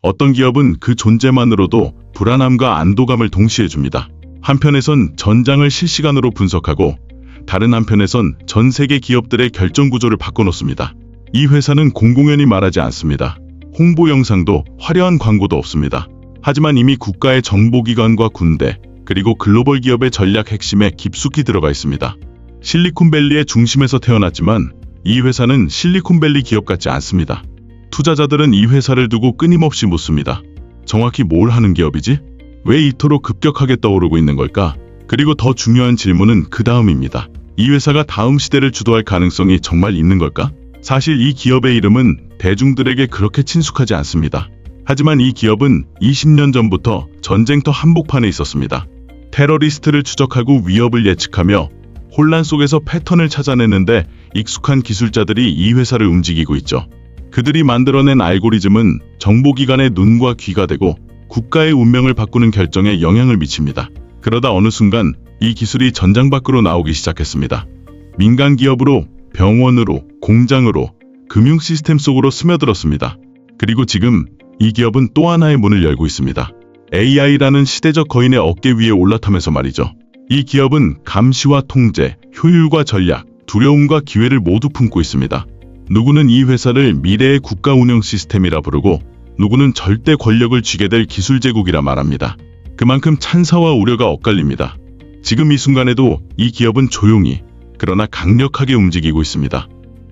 어떤 기업은 그 존재만으로도 불안함과 안도감을 동시에 줍니다. 한편에선 전장을 실시간으로 분석하고 다른 한편에선 전 세계 기업들의 결정 구조를 바꿔놓습니다. 이 회사는 공공연히 말하지 않습니다. 홍보 영상도 화려한 광고도 없습니다. 하지만 이미 국가의 정보기관과 군대, 그리고 글로벌 기업의 전략 핵심에 깊숙이 들어가 있습니다. 실리콘밸리의 중심에서 태어났지만 이 회사는 실리콘밸리 기업 같지 않습니다. 투자자들은 이 회사를 두고 끊임없이 묻습니다. 정확히 뭘 하는 기업이지? 왜 이토록 급격하게 떠오르고 있는 걸까? 그리고 더 중요한 질문은 그 다음입니다. 이 회사가 다음 시대를 주도할 가능성이 정말 있는 걸까? 사실 이 기업의 이름은 대중들에게 그렇게 친숙하지 않습니다. 하지만 이 기업은 20년 전부터 전쟁터 한복판에 있었습니다. 테러리스트를 추적하고 위협을 예측하며 혼란 속에서 패턴을 찾아내는데 익숙한 기술자들이 이 회사를 움직이고 있죠. 그들이 만들어낸 알고리즘은 정보기관의 눈과 귀가 되고 국가의 운명을 바꾸는 결정에 영향을 미칩니다. 그러다 어느 순간 이 기술이 전장 밖으로 나오기 시작했습니다. 민간 기업으로, 병원으로, 공장으로, 금융 시스템 속으로 스며들었습니다. 그리고 지금 이 기업은 또 하나의 문을 열고 있습니다. AI라는 시대적 거인의 어깨 위에 올라타면서 말이죠. 이 기업은 감시와 통제, 효율과 전략, 두려움과 기회를 모두 품고 있습니다. 누구는 이 회사를 미래의 국가 운영 시스템이라 부르고 누구는 절대 권력을 쥐게 될 기술 제국이라 말합니다. 그만큼 찬사와 우려가 엇갈립니다. 지금 이 순간에도 이 기업은 조용히 그러나 강력하게 움직이고 있습니다.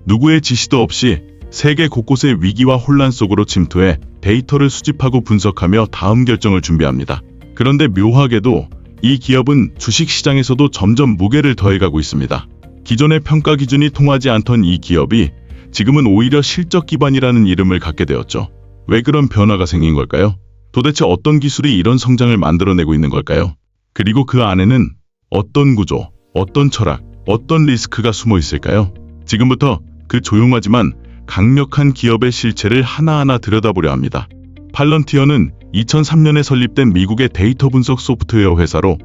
누구의 지시도 없이 세계 곳곳의 위기와 혼란 속으로 침투해 데이터를 수집하고 분석하며 다음 결정을 준비합니다. 그런데 묘하게도 이 기업은 주식시장에서도 점점 무게를 더해가고 있습니다. 기존의 평가 기준이 통하지 않던 이 기업이 지금은 오히려 실적 기반이라는 이름을 갖게 되었죠. 왜 그런 변화가 생긴 걸까요? 도대체 어떤 기술이 이런 성장을 만들어내고 있는 걸까요? 그리고 그 안에는 어떤 구조, 어떤 철학, 어떤 리스크가 숨어 있을까요? 지금부터 그 조용하지만 강력한 기업의 실체를 하나하나 들여다보려 합니다. 팔런티어는 2003년에 설립된 미국의 데이터 분석 소프트웨어 회사로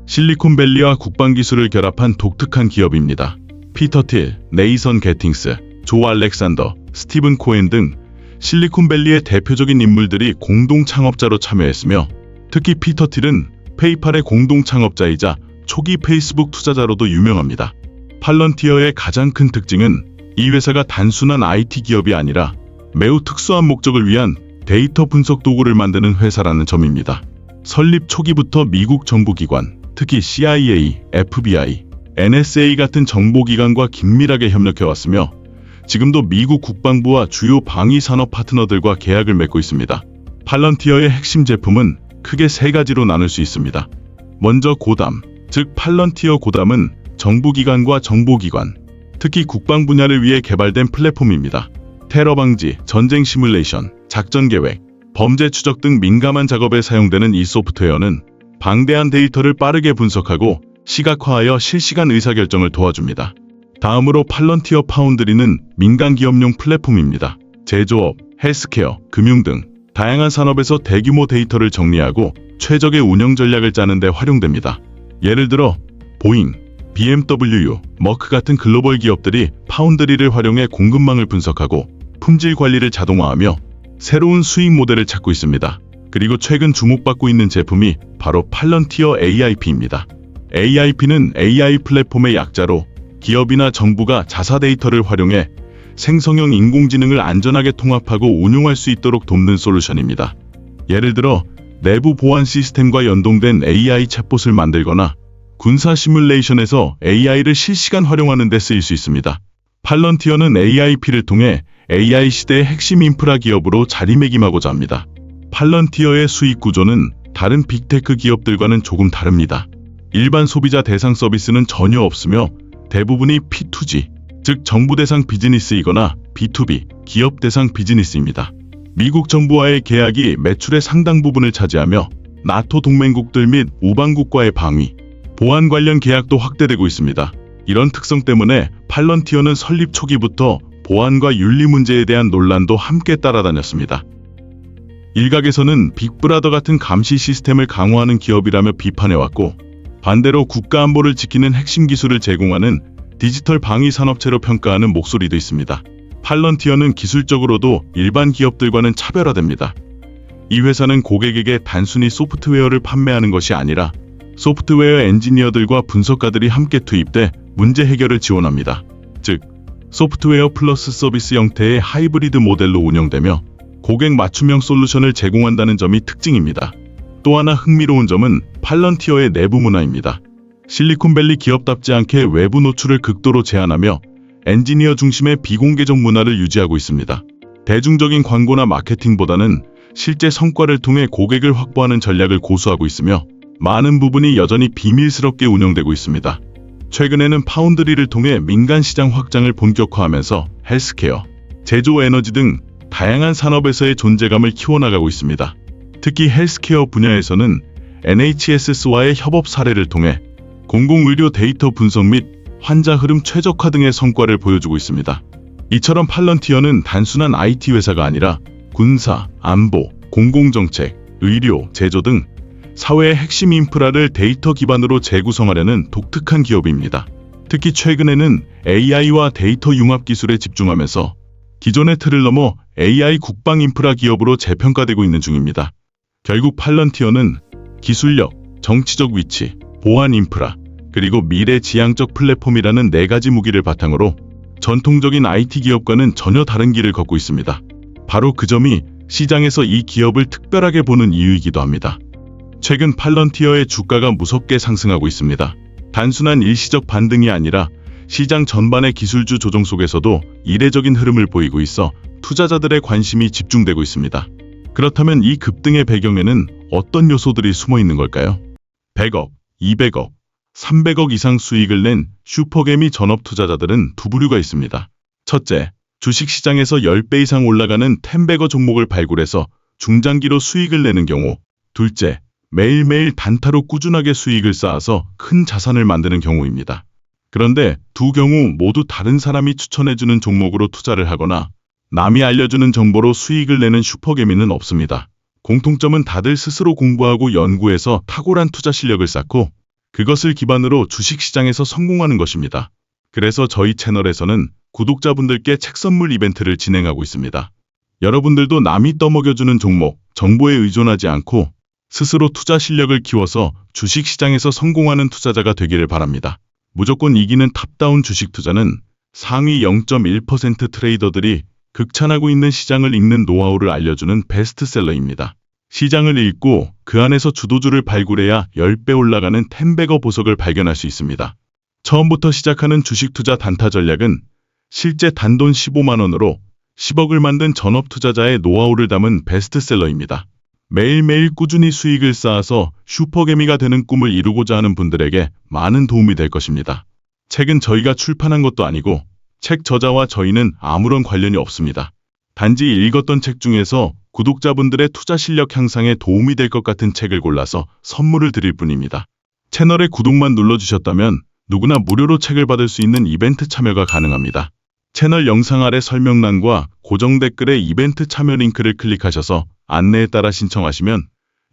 실리콘밸리와 국방기술을 결합한 독특한 기업입니다. 피터 틸, 네이선 게팅스, 조 알렉산더, 스티븐 코엔 등 실리콘밸리의 대표적인 인물들이 공동 창업자로 참여했으며 특히 피터 틸은 페이팔의 공동 창업자이자 초기 페이스북 투자자로도 유명합니다. 팔런티어의 가장 큰 특징은 이 회사가 단순한 IT 기업이 아니라 매우 특수한 목적을 위한 데이터 분석 도구를 만드는 회사라는 점입니다. 설립 초기부터 미국 정부기관, 특히 CIA, FBI, NSA 같은 정보기관과 긴밀하게 협력해왔으며 지금도 미국 국방부와 주요 방위산업 파트너들과 계약을 맺고 있습니다. 팔런티어의 핵심 제품은 크게 세 가지로 나눌 수 있습니다. 먼저 고담, 즉 팔런티어 고담은 정부기관과 정보기관, 특히 국방 분야를 위해 개발된 플랫폼입니다. 테러 방지, 전쟁 시뮬레이션, 작전 계획, 범죄 추적 등 민감한 작업에 사용되는 이 소프트웨어는 방대한 데이터를 빠르게 분석하고 시각화하여 실시간 의사결정을 도와줍니다. 다음으로 팔런티어 파운드리는 민간 기업용 플랫폼입니다. 제조업, 헬스케어, 금융 등 다양한 산업에서 대규모 데이터를 정리하고 최적의 운영 전략을 짜는 데 활용됩니다. 예를 들어 보잉, BMW, 머크 같은 글로벌 기업들이 파운드리를 활용해 공급망을 분석하고 품질 관리를 자동화하며 새로운 수익 모델을 찾고 있습니다. 그리고 최근 주목받고 있는 제품이 바로 팔런티어 AIP입니다. AIP는 AI 플랫폼의 약자로 기업이나 정부가 자사 데이터를 활용해 생성형 인공지능을 안전하게 통합하고 운용할 수 있도록 돕는 솔루션입니다. 예를 들어 내부 보안 시스템과 연동된 AI 챗봇을 만들거나 군사 시뮬레이션에서 AI를 실시간 활용하는 데 쓰일 수 있습니다. 팔런티어는 AIP를 통해 AI 시대의 핵심 인프라 기업으로 자리매김하고자 합니다. 팔런티어의 수익 구조는 다른 빅테크 기업들과는 조금 다릅니다. 일반 소비자 대상 서비스는 전혀 없으며 대부분이 P2G, 즉 정부 대상 비즈니스이거나 B2B, 기업 대상 비즈니스입니다. 미국 정부와의 계약이 매출의 상당 부분을 차지하며 나토 동맹국들 및 우방국과의 방위, 보안 관련 계약도 확대되고 있습니다. 이런 특성 때문에 팔런티어는 설립 초기부터 보안과 윤리 문제에 대한 논란도 함께 따라다녔습니다. 일각에서는 빅브라더 같은 감시 시스템을 강화하는 기업이라며 비판해왔고 반대로 국가 안보를 지키는 핵심 기술을 제공하는 디지털 방위 산업체로 평가하는 목소리도 있습니다. 팔런티어는 기술적으로도 일반 기업들과는 차별화됩니다. 이 회사는 고객에게 단순히 소프트웨어를 판매하는 것이 아니라 소프트웨어 엔지니어들과 분석가들이 함께 투입돼 문제 해결을 지원합니다. 즉, 소프트웨어 플러스 서비스 형태의 하이브리드 모델로 운영되며 고객 맞춤형 솔루션을 제공한다는 점이 특징입니다. 또 하나 흥미로운 점은 팔런티어의 내부 문화입니다. 실리콘밸리 기업답지 않게 외부 노출을 극도로 제한하며 엔지니어 중심의 비공개적 문화를 유지하고 있습니다. 대중적인 광고나 마케팅보다는 실제 성과를 통해 고객을 확보하는 전략을 고수하고 있으며 많은 부분이 여전히 비밀스럽게 운영되고 있습니다. 최근에는 파운드리를 통해 민간 시장 확장을 본격화하면서 헬스케어, 제조 에너지 등 다양한 산업에서의 존재감을 키워나가고 있습니다. 특히 헬스케어 분야에서는 NHS와의 협업 사례를 통해 공공의료 데이터 분석 및 환자 흐름 최적화 등의 성과를 보여주고 있습니다. 이처럼 팔런티어는 단순한 IT 회사가 아니라 군사, 안보, 공공정책, 의료, 제조 등 사회의 핵심 인프라를 데이터 기반으로 재구성하려는 독특한 기업입니다. 특히 최근에는 AI와 데이터 융합 기술에 집중하면서 기존의 틀을 넘어 AI 국방 인프라 기업으로 재평가되고 있는 중입니다. 결국 팔런티어는 기술력, 정치적 위치, 보안 인프라, 그리고 미래 지향적 플랫폼이라는 4가지 무기를 바탕으로 전통적인 IT 기업과는 전혀 다른 길을 걷고 있습니다. 바로 그 점이 시장에서 이 기업을 특별하게 보는 이유이기도 합니다. 최근 팔런티어의 주가가 무섭게 상승하고 있습니다. 단순한 일시적 반등이 아니라 시장 전반의 기술주 조정 속에서도 이례적인 흐름을 보이고 있어 투자자들의 관심이 집중되고 있습니다. 그렇다면 이 급등의 배경에는 어떤 요소들이 숨어 있는 걸까요? 100억, 200억, 300억 이상 수익을 낸 슈퍼개미 전업 투자자들은 두 부류가 있습니다. 첫째, 주식시장에서 10배 이상 올라가는 텐베거 종목을 발굴해서 중장기로 수익을 내는 경우. 둘째, 매일매일 단타로 꾸준하게 수익을 쌓아서 큰 자산을 만드는 경우입니다. 그런데 두 경우 모두 다른 사람이 추천해주는 종목으로 투자를 하거나 남이 알려주는 정보로 수익을 내는 슈퍼개미는 없습니다. 공통점은 다들 스스로 공부하고 연구해서 탁월한 투자 실력을 쌓고 그것을 기반으로 주식시장에서 성공하는 것입니다. 그래서 저희 채널에서는 구독자분들께 책 선물 이벤트를 진행하고 있습니다. 여러분들도 남이 떠먹여주는 종목, 정보에 의존하지 않고 스스로 투자 실력을 키워서 주식시장에서 성공하는 투자자가 되기를 바랍니다. 무조건 이기는 탑다운 주식 투자는 상위 0.1% 트레이더들이 극찬하고 있는 시장을 읽는 노하우를 알려주는 베스트셀러입니다. 시장을 읽고 그 안에서 주도주를 발굴해야 10배 올라가는 텐베거 보석을 발견할 수 있습니다. 처음부터 시작하는 주식 투자 단타 전략은 실제 단돈 15만 원으로 10억을 만든 전업 투자자의 노하우를 담은 베스트셀러입니다. 매일매일 꾸준히 수익을 쌓아서 슈퍼개미가 되는 꿈을 이루고자 하는 분들에게 많은 도움이 될 것입니다. 책은 저희가 출판한 것도 아니고 책 저자와 저희는 아무런 관련이 없습니다. 단지 읽었던 책 중에서 구독자분들의 투자 실력 향상에 도움이 될 것 같은 책을 골라서 선물을 드릴 뿐입니다. 채널에 구독만 눌러주셨다면 누구나 무료로 책을 받을 수 있는 이벤트 참여가 가능합니다. 채널 영상 아래 설명란과 고정 댓글에 이벤트 참여 링크를 클릭하셔서 안내에 따라 신청하시면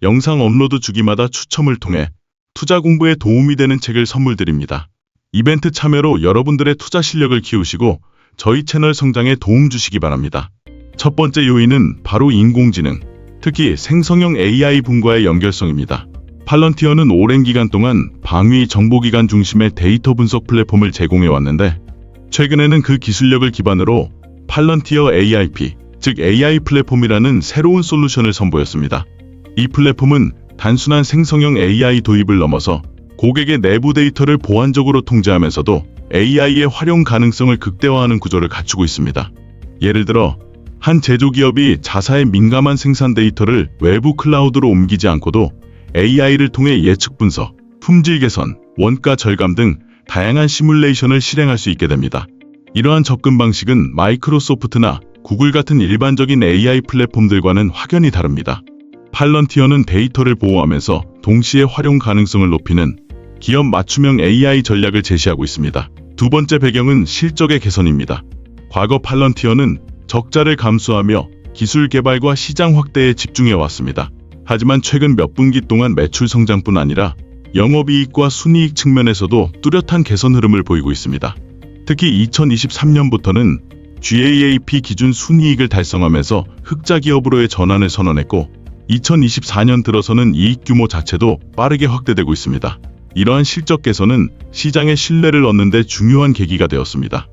영상 업로드 주기마다 추첨을 통해 투자 공부에 도움이 되는 책을 선물 드립니다. 이벤트 참여로 여러분들의 투자 실력을 키우시고 저희 채널 성장에 도움 주시기 바랍니다. 첫 번째 요인은 바로 인공지능, 특히 생성형 AI 분과의 연결성입니다. 팔런티어는 오랜 기간 동안 방위 정보기관 중심의 데이터 분석 플랫폼을 제공해 왔는데 최근에는 그 기술력을 기반으로 팔런티어 AIP, 즉 AI 플랫폼이라는 새로운 솔루션을 선보였습니다. 이 플랫폼은 단순한 생성형 AI 도입을 넘어서 고객의 내부 데이터를 보안적으로 통제하면서도 AI의 활용 가능성을 극대화하는 구조를 갖추고 있습니다. 예를 들어 한 제조기업이 자사의 민감한 생산 데이터를 외부 클라우드로 옮기지 않고도 AI를 통해 예측 분석, 품질 개선, 원가 절감 등 다양한 시뮬레이션을 실행할 수 있게 됩니다. 이러한 접근 방식은 마이크로소프트나 구글 같은 일반적인 AI 플랫폼들과는 확연히 다릅니다. 팔런티어는 데이터를 보호하면서 동시에 활용 가능성을 높이는 기업 맞춤형 AI 전략을 제시하고 있습니다. 두 번째 배경은 실적의 개선입니다. 과거 팔런티어는 적자를 감수하며 기술 개발과 시장 확대에 집중해 왔습니다. 하지만 최근 몇 분기 동안 매출 성장뿐 아니라 영업이익과 순이익 측면에서도 뚜렷한 개선 흐름을 보이고 있습니다. 특히 2023년부터는 GAAP 기준 순이익을 달성하면서 흑자 기업으로의 전환을 선언했고 2024년 들어서는 이익 규모 자체도 빠르게 확대되고 있습니다. 이러한 실적 개선은 시장의 신뢰를 얻는 데 중요한 계기가 되었습니다.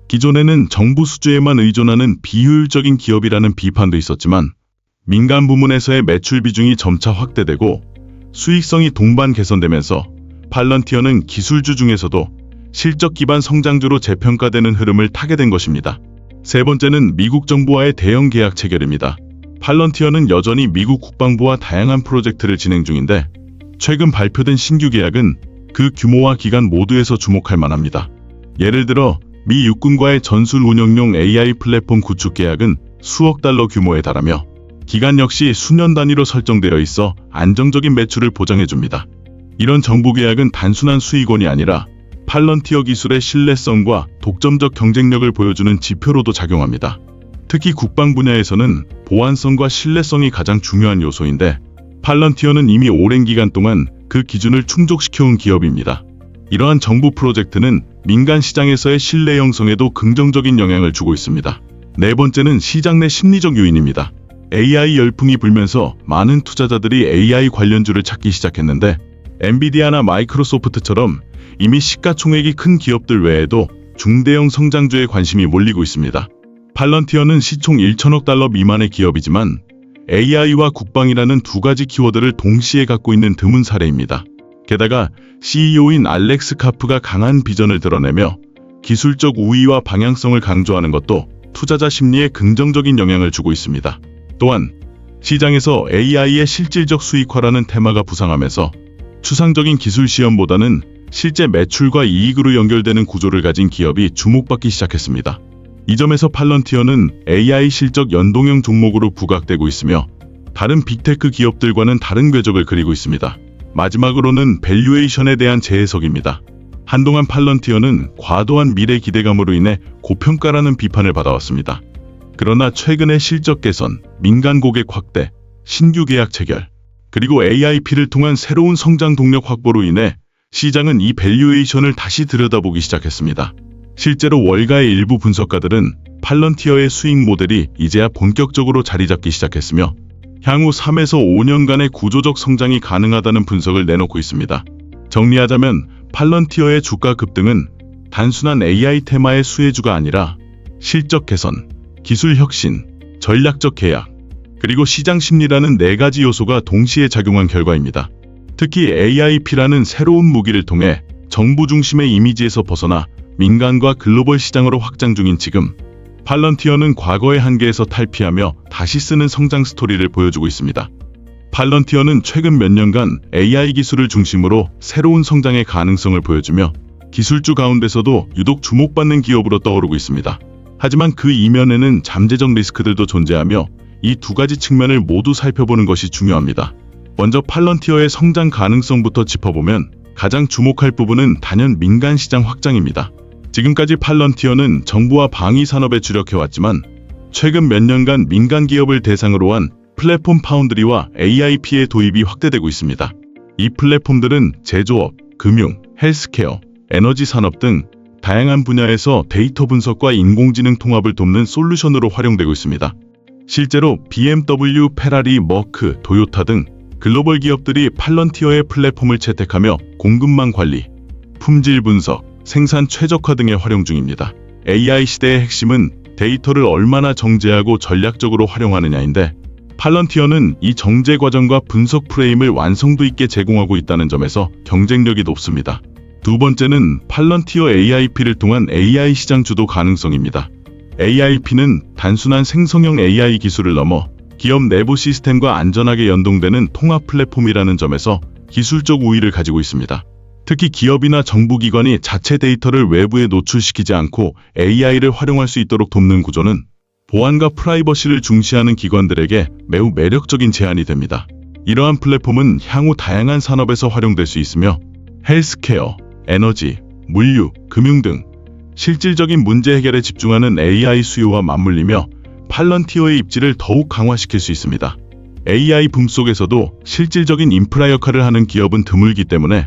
기존에는 정부 수주에만 의존하는 비효율적인 기업이라는 비판도 있었지만 민간 부문에서의 매출 비중이 점차 확대되고 수익성이 동반 개선되면서 팔런티어는 기술주 중에서도 실적 기반 성장주로 재평가되는 흐름을 타게 된 것입니다. 세 번째는 미국 정부와의 대형 계약 체결입니다. 팔런티어는 여전히 미국 국방부와 다양한 프로젝트를 진행 중인데 최근 발표된 신규 계약은 그 규모와 기간 모두에서 주목할 만합니다. 예를 들어 미 육군과의 전술 운영용 AI 플랫폼 구축 계약은 수억 달러 규모에 달하며 기간 역시 수년 단위로 설정되어 있어 안정적인 매출을 보장해줍니다. 이런 정부 계약은 단순한 수익원이 아니라 팔런티어 기술의 신뢰성과 독점적 경쟁력을 보여주는 지표로도 작용합니다. 특히 국방 분야에서는 보안성과 신뢰성이 가장 중요한 요소인데 팔런티어는 이미 오랜 기간 동안 그 기준을 충족시켜온 기업입니다. 이러한 정부 프로젝트는 민간 시장에서의 신뢰 형성에도 긍정적인 영향을 주고 있습니다. 네 번째는 시장 내 심리적 요인입니다. AI 열풍이 불면서 많은 투자자들이 AI 관련주를 찾기 시작했는데 엔비디아나 마이크로소프트처럼 이미 시가총액이 큰 기업들 외에도 중대형 성장주에 관심이 몰리고 있습니다. 팔런티어는 시총 1천억 달러 미만의 기업이지만 AI와 국방이라는 두 가지 키워드를 동시에 갖고 있는 드문 사례입니다. 게다가 CEO인 알렉스 카프가 강한 비전을 드러내며 기술적 우위와 방향성을 강조하는 것도 투자자 심리에 긍정적인 영향을 주고 있습니다. 또한 시장에서 AI의 실질적 수익화라는 테마가 부상하면서 추상적인 기술 시험보다는 실제 매출과 이익으로 연결되는 구조를 가진 기업이 주목받기 시작했습니다. 이 점에서 팔런티어는 AI 실적 연동형 종목으로 부각되고 있으며 다른 빅테크 기업들과는 다른 궤적을 그리고 있습니다. 마지막으로는 밸류에이션에 대한 재해석입니다. 한동안 팔런티어는 과도한 미래 기대감으로 인해 고평가라는 비판을 받아왔습니다. 그러나 최근의 실적 개선, 민간 고객 확대, 신규 계약 체결, 그리고 AIP를 통한 새로운 성장 동력 확보로 인해 시장은 이 밸류에이션을 다시 들여다보기 시작했습니다. 실제로 월가의 일부 분석가들은 팔런티어의 수익 모델이 이제야 본격적으로 자리 잡기 시작했으며 향후 3에서 5년간의 구조적 성장이 가능하다는 분석을 내놓고 있습니다. 정리하자면 팔런티어의 주가 급등은 단순한 AI 테마의 수혜주가 아니라 실적 개선, 기술 혁신, 전략적 계약, 그리고 시장 심리라는 네 가지 요소가 동시에 작용한 결과입니다. 특히 AIP라는 새로운 무기를 통해 정부 중심의 이미지에서 벗어나 민간과 글로벌 시장으로 확장 중인 지금, 팔런티어는 과거의 한계에서 탈피하며 다시 쓰는 성장 스토리를 보여주고 있습니다. 팔런티어는 최근 몇 년간 AI 기술을 중심으로 새로운 성장의 가능성을 보여주며 기술주 가운데서도 유독 주목받는 기업으로 떠오르고 있습니다. 하지만 그 이면에는 잠재적 리스크들도 존재하며 이 두 가지 측면을 모두 살펴보는 것이 중요합니다. 먼저 팔런티어의 성장 가능성부터 짚어보면 가장 주목할 부분은 단연 민간 시장 확장입니다. 지금까지 팔런티어는 정부와 방위 산업에 주력해왔지만 최근 몇 년간 민간 기업을 대상으로 한 플랫폼 파운드리와 AIP의 도입이 확대되고 있습니다. 이 플랫폼들은 제조업, 금융, 헬스케어, 에너지 산업 등 다양한 분야에서 데이터 분석과 인공지능 통합을 돕는 솔루션으로 활용되고 있습니다. 실제로 BMW, 페라리, 머크, 도요타 등 글로벌 기업들이 팔런티어의 플랫폼을 채택하며 공급망 관리, 품질 분석, 생산 최적화 등에 활용 중입니다. AI 시대의 핵심은 데이터를 얼마나 정제하고 전략적으로 활용하느냐인데 팔런티어는 이 정제 과정과 분석 프레임을 완성도 있게 제공하고 있다는 점에서 경쟁력이 높습니다. 두 번째는 팔런티어 AIP를 통한 AI 시장 주도 가능성입니다. AIP는 단순한 생성형 AI 기술을 넘어 기업 내부 시스템과 안전하게 연동되는 통합 플랫폼이라는 점에서 기술적 우위를 가지고 있습니다. 특히 기업이나 정부기관이 자체 데이터를 외부에 노출시키지 않고 AI를 활용할 수 있도록 돕는 구조는 보안과 프라이버시를 중시하는 기관들에게 매우 매력적인 제안이 됩니다. 이러한 플랫폼은 향후 다양한 산업에서 활용될 수 있으며 헬스케어, 에너지, 물류, 금융 등 실질적인 문제 해결에 집중하는 AI 수요와 맞물리며 팔런티어의 입지를 더욱 강화시킬 수 있습니다. AI 붐 속에서도 실질적인 인프라 역할을 하는 기업은 드물기 때문에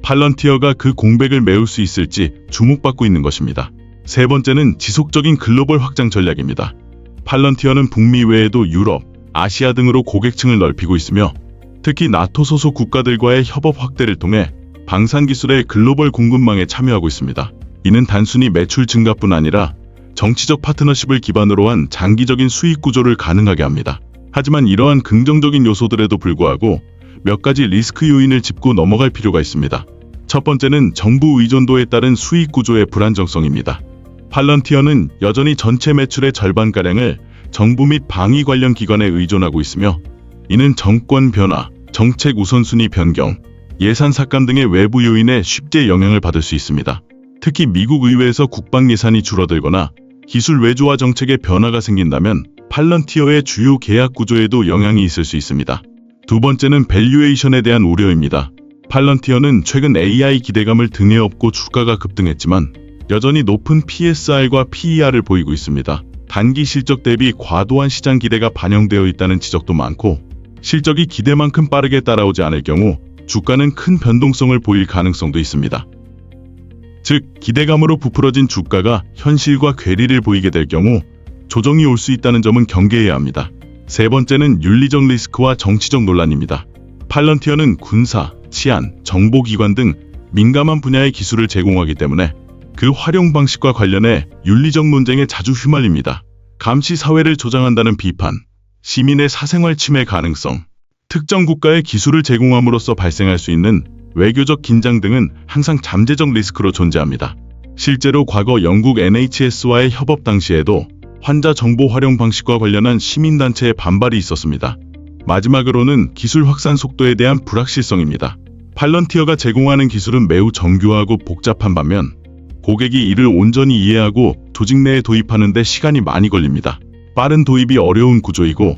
팔런티어가 그 공백을 메울 수 있을지 주목받고 있는 것입니다. 세 번째는 지속적인 글로벌 확장 전략입니다. 팔런티어는 북미 외에도 유럽, 아시아 등으로 고객층을 넓히고 있으며 특히 나토 소속 국가들과의 협업 확대를 통해 방산기술의 글로벌 공급망에 참여하고 있습니다. 이는 단순히 매출 증가뿐 아니라 정치적 파트너십을 기반으로 한 장기적인 수익 구조를 가능하게 합니다. 하지만 이러한 긍정적인 요소들에도 불구하고 몇 가지 리스크 요인을 짚고 넘어갈 필요가 있습니다. 첫 번째는 정부 의존도에 따른 수익 구조의 불안정성입니다. 팔런티어는 여전히 전체 매출의 절반가량을 정부 및 방위 관련 기관에 의존하고 있으며 이는 정권 변화, 정책 우선순위 변경, 예산 삭감 등의 외부 요인에 쉽게 영향을 받을 수 있습니다. 특히 미국 의회에서 국방 예산이 줄어들거나 기술 외주화 정책의 변화가 생긴다면 팔런티어의 주요 계약 구조에도 영향이 있을 수 있습니다. 두 번째는 밸류에이션에 대한 우려입니다. 팔런티어는 최근 AI 기대감을 등에 업고 주가가 급등했지만 여전히 높은 PSR과 PER을 보이고 있습니다. 단기 실적 대비 과도한 시장 기대가 반영되어 있다는 지적도 많고 실적이 기대만큼 빠르게 따라오지 않을 경우 주가는 큰 변동성을 보일 가능성도 있습니다. 즉, 기대감으로 부풀어진 주가가 현실과 괴리를 보이게 될 경우 조정이 올 수 있다는 점은 경계해야 합니다. 세 번째는 윤리적 리스크와 정치적 논란입니다. 팔런티어는 군사, 치안, 정보기관 등 민감한 분야의 기술을 제공하기 때문에 그 활용 방식과 관련해 윤리적 논쟁에 자주 휘말립니다. 감시 사회를 조장한다는 비판, 시민의 사생활 침해 가능성, 특정 국가의 기술을 제공함으로써 발생할 수 있는 외교적 긴장 등은 항상 잠재적 리스크로 존재합니다. 실제로 과거 영국 NHS와의 협업 당시에도 환자 정보 활용 방식과 관련한 시민단체의 반발이 있었습니다. 마지막으로는 기술 확산 속도에 대한 불확실성입니다. 팔런티어가 제공하는 기술은 매우 정교하고 복잡한 반면 고객이 이를 온전히 이해하고 조직 내에 도입하는 데 시간이 많이 걸립니다. 빠른 도입이 어려운 구조이고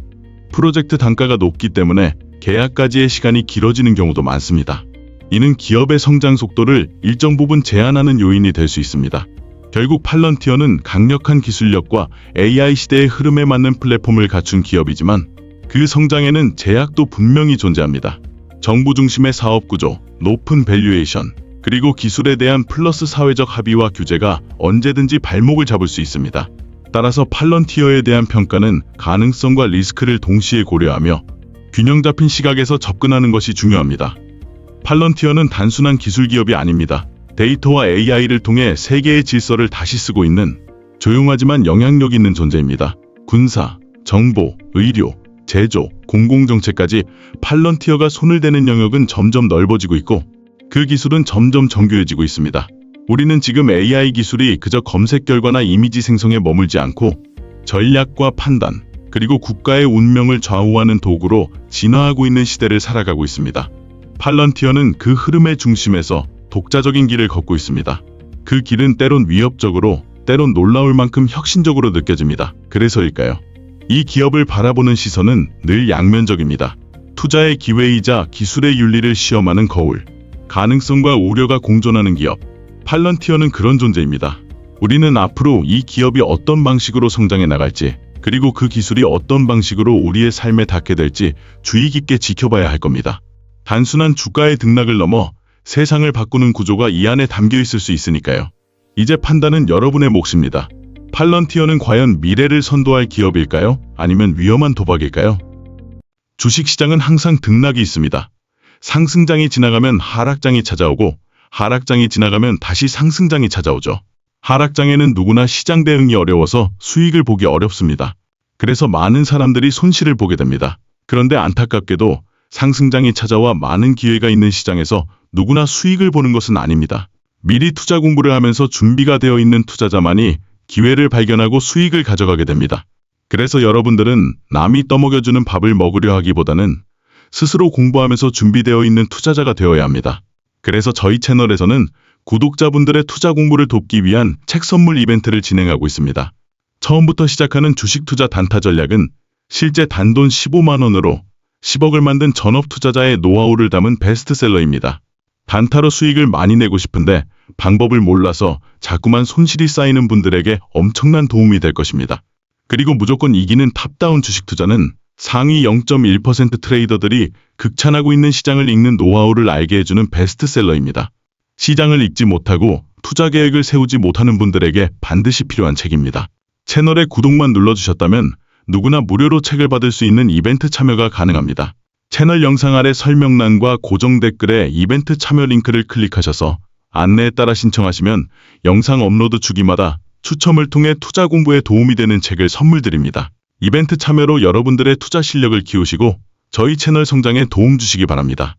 프로젝트 단가가 높기 때문에 계약까지의 시간이 길어지는 경우도 많습니다. 이는 기업의 성장 속도를 일정 부분 제한하는 요인이 될 수 있습니다. 결국 팔런티어는 강력한 기술력과 AI 시대의 흐름에 맞는 플랫폼을 갖춘 기업이지만 그 성장에는 제약도 분명히 존재합니다. 정부 중심의 사업 구조, 높은 밸류에이션, 그리고 기술에 대한 플러스 사회적 합의와 규제가 언제든지 발목을 잡을 수 있습니다. 따라서 팔런티어에 대한 평가는 가능성과 리스크를 동시에 고려하며 균형 잡힌 시각에서 접근하는 것이 중요합니다. 팔런티어는 단순한 기술 기업이 아닙니다. 데이터와 AI를 통해 세계의 질서를 다시 쓰고 있는 조용하지만 영향력 있는 존재입니다. 군사, 정보, 의료, 제조, 공공정책까지 팔런티어가 손을 대는 영역은 점점 넓어지고 있고 그 기술은 점점 정교해지고 있습니다. 우리는 지금 AI 기술이 그저 검색 결과나 이미지 생성에 머물지 않고 전략과 판단, 그리고 국가의 운명을 좌우하는 도구로 진화하고 있는 시대를 살아가고 있습니다. 팔런티어는 그 흐름의 중심에서 독자적인 길을 걷고 있습니다. 그 길은 때론 위협적으로, 때론 놀라울 만큼 혁신적으로 느껴집니다. 그래서일까요? 이 기업을 바라보는 시선은 늘 양면적입니다. 투자의 기회이자 기술의 윤리를 시험하는 거울, 가능성과 우려가 공존하는 기업, 팔런티어는 그런 존재입니다. 우리는 앞으로 이 기업이 어떤 방식으로 성장해 나갈지, 그리고 그 기술이 어떤 방식으로 우리의 삶에 닿게 될지 주의 깊게 지켜봐야 할 겁니다. 단순한 주가의 등락을 넘어 세상을 바꾸는 구조가 이 안에 담겨 있을 수 있으니까요. 이제 판단은 여러분의 몫입니다. 팔런티어는 과연 미래를 선도할 기업일까요? 아니면 위험한 도박일까요? 주식시장은 항상 등락이 있습니다. 상승장이 지나가면 하락장이 찾아오고 하락장이 지나가면 다시 상승장이 찾아오죠. 하락장에는 누구나 시장 대응이 어려워서 수익을 보기 어렵습니다. 그래서 많은 사람들이 손실을 보게 됩니다. 그런데 안타깝게도 상승장이 찾아와 많은 기회가 있는 시장에서 누구나 수익을 보는 것은 아닙니다. 미리 투자 공부를 하면서 준비가 되어 있는 투자자만이 기회를 발견하고 수익을 가져가게 됩니다. 그래서 여러분들은 남이 떠먹여주는 밥을 먹으려 하기보다는 스스로 공부하면서 준비되어 있는 투자자가 되어야 합니다. 그래서 저희 채널에서는 구독자분들의 투자 공부를 돕기 위한 책 선물 이벤트를 진행하고 있습니다. 처음부터 시작하는 주식 투자 단타 전략은 실제 단돈 15만 원으로 10억을 만든 전업 투자자의 노하우를 담은 베스트셀러입니다. 단타로 수익을 많이 내고 싶은데 방법을 몰라서 자꾸만 손실이 쌓이는 분들에게 엄청난 도움이 될 것입니다. 그리고 무조건 이기는 탑다운 주식 투자는 상위 0.1% 트레이더들이 극찬하고 있는 시장을 읽는 노하우를 알게 해주는 베스트셀러입니다. 시장을 읽지 못하고 투자 계획을 세우지 못하는 분들에게 반드시 필요한 책입니다. 채널에 구독만 눌러주셨다면 누구나 무료로 책을 받을 수 있는 이벤트 참여가 가능합니다. 채널 영상 아래 설명란과 고정 댓글에 이벤트 참여 링크를 클릭하셔서 안내에 따라 신청하시면 영상 업로드 주기마다 추첨을 통해 투자 공부에 도움이 되는 책을 선물 드립니다. 이벤트 참여로 여러분들의 투자 실력을 키우시고 저희 채널 성장에 도움 주시기 바랍니다.